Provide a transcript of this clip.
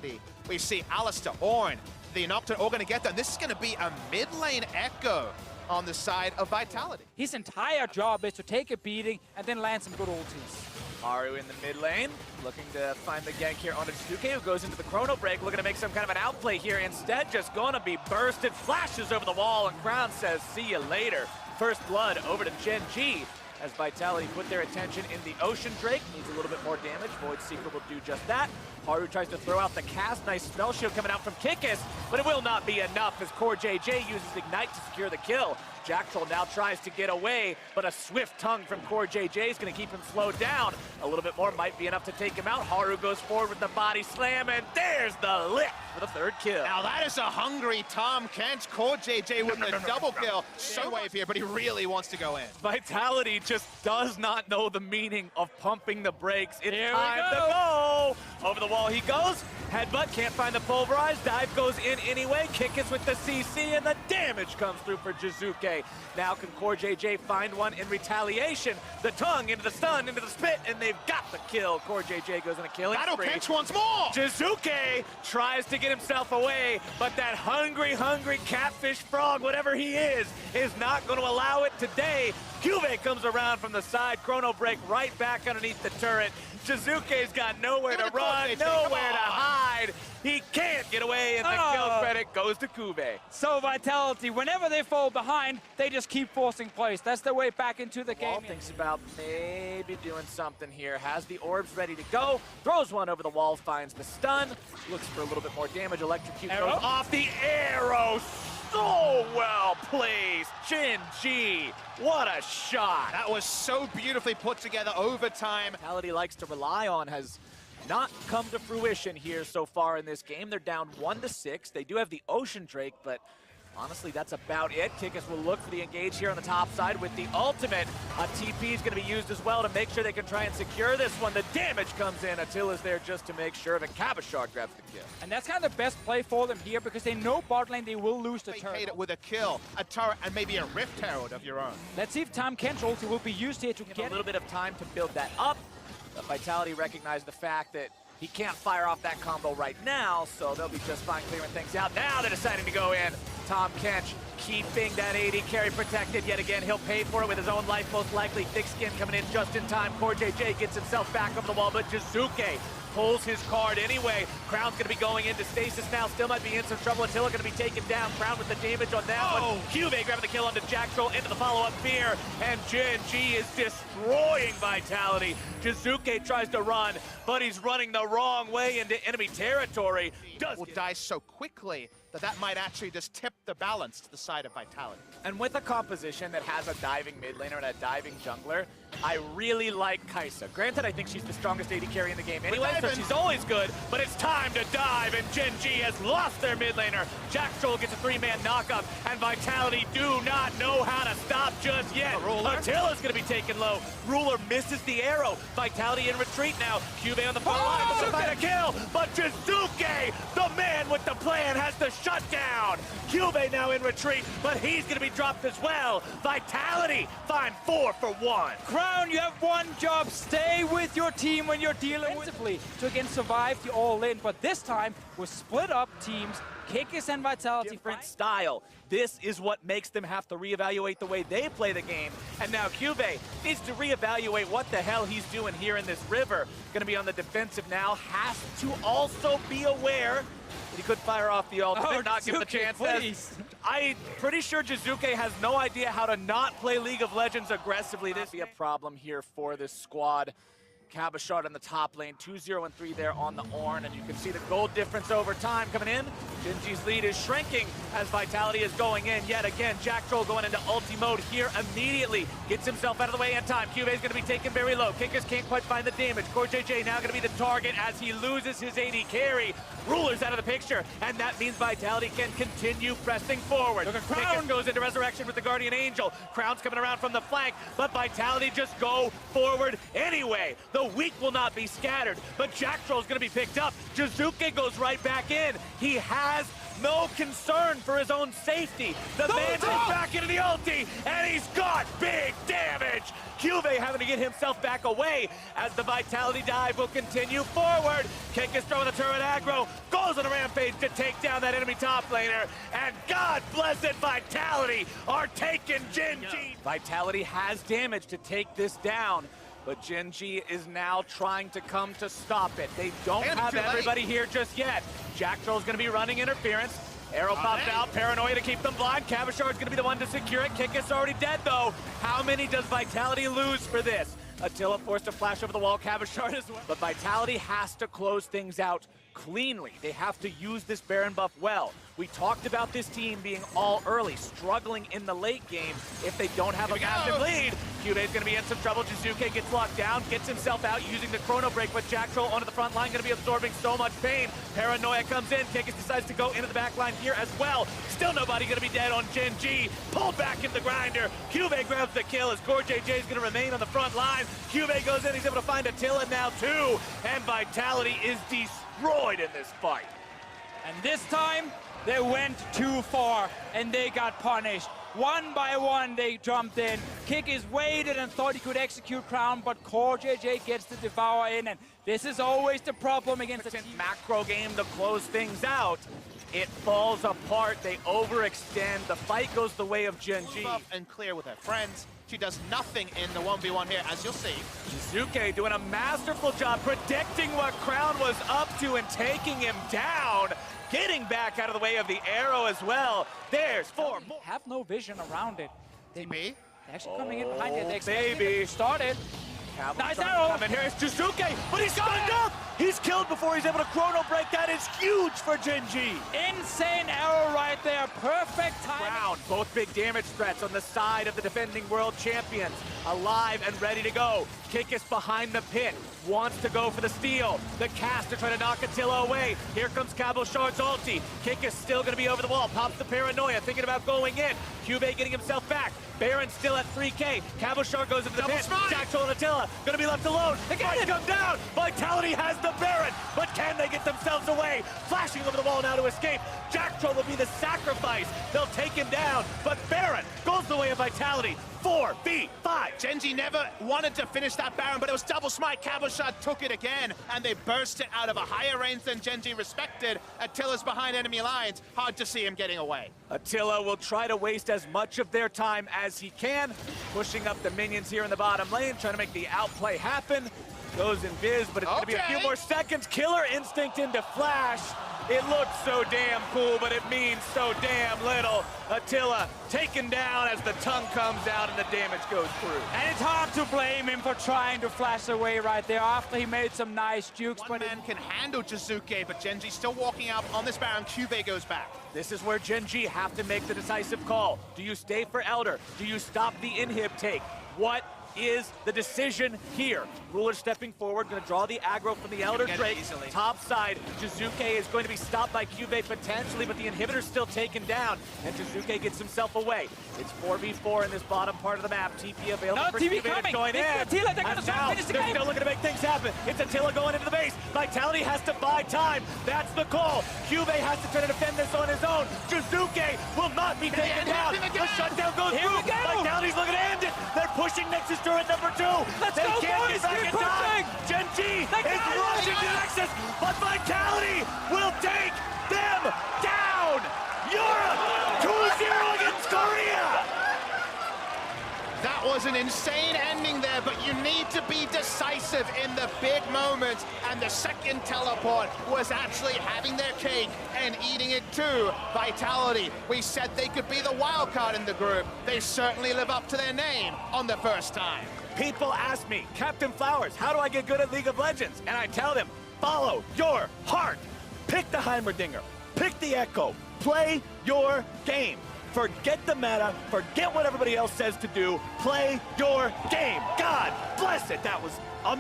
Vitality. We see Alistair, Ornn, the Nocturne all going to get done. This is going to be a mid lane echo on the side of Vitality. His entire job is to take a beating and then land some good ultis. Haru in the mid lane, looking to find the gank here onto Jizuke, who goes into the chrono break, looking to make some kind of an outplay here. Instead, just going to be bursted, flashes over the wall, and Crown says, see you later. First blood over to Gen G, as Vitality put their attention in the Ocean Drake. Needs a little bit more damage. Void Seeker will do just that. Haru tries to throw out the cast. Nice spell shield coming out from Kikis, but it will not be enough as CoreJJ uses Ignite to secure the kill. Jack Troll now tries to get away, but a swift tongue from CoreJJ is going to keep him slowed down. A little bit more might be enough to take him out. Haru goes forward with the body slam, and there's the lick for the third kill. Now that is a hungry Tom Kent. CoreJJ with the double kill. So wave here, but he really wants to go in. Vitality just does not know the meaning of pumping the brakes. It's Here time to go! Over the wall he goes. Headbutt, can't find the pulverize. Dive goes in anyway. Kikis with the CC, and the damage comes through for Jizuke. Now can CoreJJ find one in retaliation? The tongue into the stun, into the spit, and they've got the kill. CoreJJ goes on a killing That'll spree. catch once more! Jizuke tries to get himself away, but that hungry catfish frog, whatever he is not going to allow it today. Cuvee comes around from the side, chrono break right back underneath the turret. Jizuke's got nowhere to run, nowhere to hide. He can't get away, and the kill credit goes to Cuvee. So Vitality, whenever they fall behind, they just keep forcing plays. That's their way back into the Wall game. thinks about maybe doing something here. Has the orbs ready to go. Throws one over the wall, finds the stun. Looks for a little bit more damage. Electrocute goes off the arrow. So well placed. Gen G, what a shot. That was so beautifully put together over time. Vitality likes to rely on has not come to fruition here so far in this game. They're down 1-6. They do have the Ocean Drake, but honestly, that's about it. Kikis will look for the engage here on the top side with the ultimate. A TP is going to be used as well to make sure they can try and secure this one. The damage comes in. Attila's there just to make sure, but Cabashard grabs the kill. And that's kind of the best play for them here because they know bot lane they will lose the They turret. made it with a kill, a turret, and maybe a Rift Herald of your own. Let's see if Tom Kent's ulti will be used here to Give get a little bit of time to build that up. But Vitality recognized the fact that he can't fire off that combo right now, so they'll be just fine clearing things out. Now they're deciding to go in. Tom Kench keeping that AD carry protected yet again. He'll pay for it with his own life, most likely. Thick Skin coming in just in time. CoreJJ gets himself back over the wall, but Jizuke pulls his card anyway. Crown's going to be going into stasis now. Still might be in some trouble. Attila going to be taken down. Crown with the damage on that one. Cuvee grabbing the kill onto Jack Troll into the follow-up fear. And Gen G is destroying Vitality. Jizuke tries to run, but he's running the wrong way into enemy territory. Will die so quickly that might actually just tip the balance to the side of Vitality. And with a composition that has a diving mid laner and a diving jungler, I really like Kai'Sa. Granted, I think she's the strongest AD carry in the game anyway, so she's always good, but it's time to dive, and Gen G has lost their mid laner. Jack Troll gets a 3-man knockup, and Vitality do not know how to stop just yet. Attila's gonna be taken low. Ruler misses the arrow. Vitality in retreat now. Cuvee on the front line, looking to find a kill, but Jizuke, the man with the plan, has the shutdown. Cuvee now in retreat, but he's gonna be dropped as well. Vitality find 4 for 1. Crown, you have one job. Stay with your team when you're dealing with to again survive the all-in, but this time we're split up teams. Kikis and Vitality. Different style. This is what makes them have to reevaluate the way they play the game. And now Cuvee needs to reevaluate what the hell he's doing here in this river. Gonna be on the defensive now. Has to also be aware that he could fire off the ultimate, not give him the chance. Please. I'm pretty sure Jizuke has no idea how to not play League of Legends aggressively. This will be a problem here for this squad. Cabashard on the top lane, 2-0 and 3 there on the Ornn, and you can see the gold difference over time coming in. Gen G's lead is shrinking as Vitality is going in yet again. Jack Troll going into ulti mode here immediately. Gets himself out of the way in time. Cuvee's going to be taken very low. Kikis can't quite find the damage. CoreJJ now going to be the target as he loses his AD carry. Ruler's out of the picture, and that means Vitality can continue pressing forward. Kikis goes into Resurrection with the Guardian Angel. Crown's coming around from the flank, but Vitality just go forward anyway. The The weak will not be scattered, but Jack Troll's gonna be picked up. Jizuke goes right back in. He has no concern for his own safety. The man is back into the ulti, and he's got big damage. Juve having to get himself back away as the Vitality dive will continue forward. Kick is throwing the turret aggro, goes on a rampage to take down that enemy top laner, and God bless it, Vitality are taking Gen G. Vitality has damage to take this down, but Gen G is now trying to come to stop it. They don't have everybody here just yet. Jack Troll's gonna be running interference. Arrow popped out, Paranoia to keep them blind. Cavachard's gonna be the one to secure it. Kikis already dead though. How many does Vitality lose for this? Attila forced to flash over the wall, Cavachard as well. But Vitality has to close things out cleanly. They have to use this Baron buff well. We talked about this team being all early, struggling in the late game if they don't have a massive lead. Kyubey's gonna be in some trouble. Jizuke gets locked down, gets himself out using the chrono break, but Jack Troll onto the front line, gonna be absorbing so much pain. Paranoia comes in, Kikis decides to go into the back line here as well. Still nobody gonna be dead on Gen G. Pulled back in the grinder. Kyubey grabs the kill as Core JJ is gonna remain on the front line. Kyubey goes in, he's able to find Attila now too, and Vitality is destroyed in this fight. And this time, they went too far, and they got punished. One by one, they jumped in. Kikis waited and thought he could execute Crown, but Core JJ gets the Devour in, and this is always the problem against the macro game to close things out. It falls apart, they overextend, the fight goes the way of Gen G. Up and clear with her friends. She does nothing in the 1v1 here, as you'll see. Jizuke doing a masterful job predicting what Crown was up to and taking him down. Getting back out of the way of the arrow as well. There's 4 more. Have no vision around it. They're actually coming in behind it. They baby. it started. Nice arrow. Coming here is Jizuke, but he's stunned up. He's killed before he's able to chrono break. That is huge for Gen G. Insane arrow right there. Perfect time. Crown, both big damage threats on the side of the defending world champions. Alive and ready to go. Kikis behind the pit. Wants to go for the steal. The caster trying to knock Attila away. Here comes Cavachard's ulti. Kikis still going to be over the wall. Pops the Paranoia, thinking about going in. Kyubey getting himself back. Baron still at 3K. Cavachard goes into the pit. Jack Troll and Attila going to be left alone. They can't come down. Vitality has the Baron, but can they get themselves away? Flashing over the wall now to escape. Jack Troll will be the sacrifice. They'll take him down, but Baron goes the way of Vitality. 4v5. Gen G never wanted to finish that Baron, but it was double smite. Cavachard took it again, and they burst it out of a higher range than Gen G respected. Attila's behind enemy lines. Hard to see him getting away. Attila will try to waste as much of their time as he can, pushing up the minions here in the bottom lane, trying to make the outplay happen. Goes invis, but it's going to be a few more seconds. Killer Instinct into Flash. It looks so damn cool, but it means so damn little. Attila taken down as the tongue comes out and the damage goes through. And it's hard to blame him for trying to flash away right there after he made some nice jukes. One man can handle Jizuke, but Gen G still walking out on this Baron. Kyubey goes back. This is where Gen G have to make the decisive call. Do you stay for Elder? Do you stop the inhib take? What is the decision here? Ruler stepping forward, going to draw the aggro from the Elder Drake. Top side, Jizuke is going to be stopped by Kyubey potentially, but the inhibitor's still taken down, and Jizuke gets himself away. It's 4v4 in this bottom part of the map. TP available for Kyubey to join in. Attila, they're and now they're still looking to make things happen. It's Attila going into the base. Vitality has to buy time. That's the call. Kyubey has to try to defend this on his own. Jizuke will not be taken down. The shutdown goes through. Vitality's looking to end it. They're pushing Nexus turret number 2. They can't get back in time. Gen G is rushing to Nexus, but Vitality will take them down. Europe 2-0 against Korea. That was an insane ending there, but you need to be decisive in the big moments, and the second teleport was actually having their cake and eating it too. Vitality, we said they could be the wild card in the group. They certainly live up to their name on the first time. People ask me, Captain Flowers, how do I get good at League of Legends? And I tell them, follow your heart. Pick the Heimerdinger, pick the Echo, play your game. Forget the meta, forget what everybody else says to do, play your game. God bless it, that was amazing.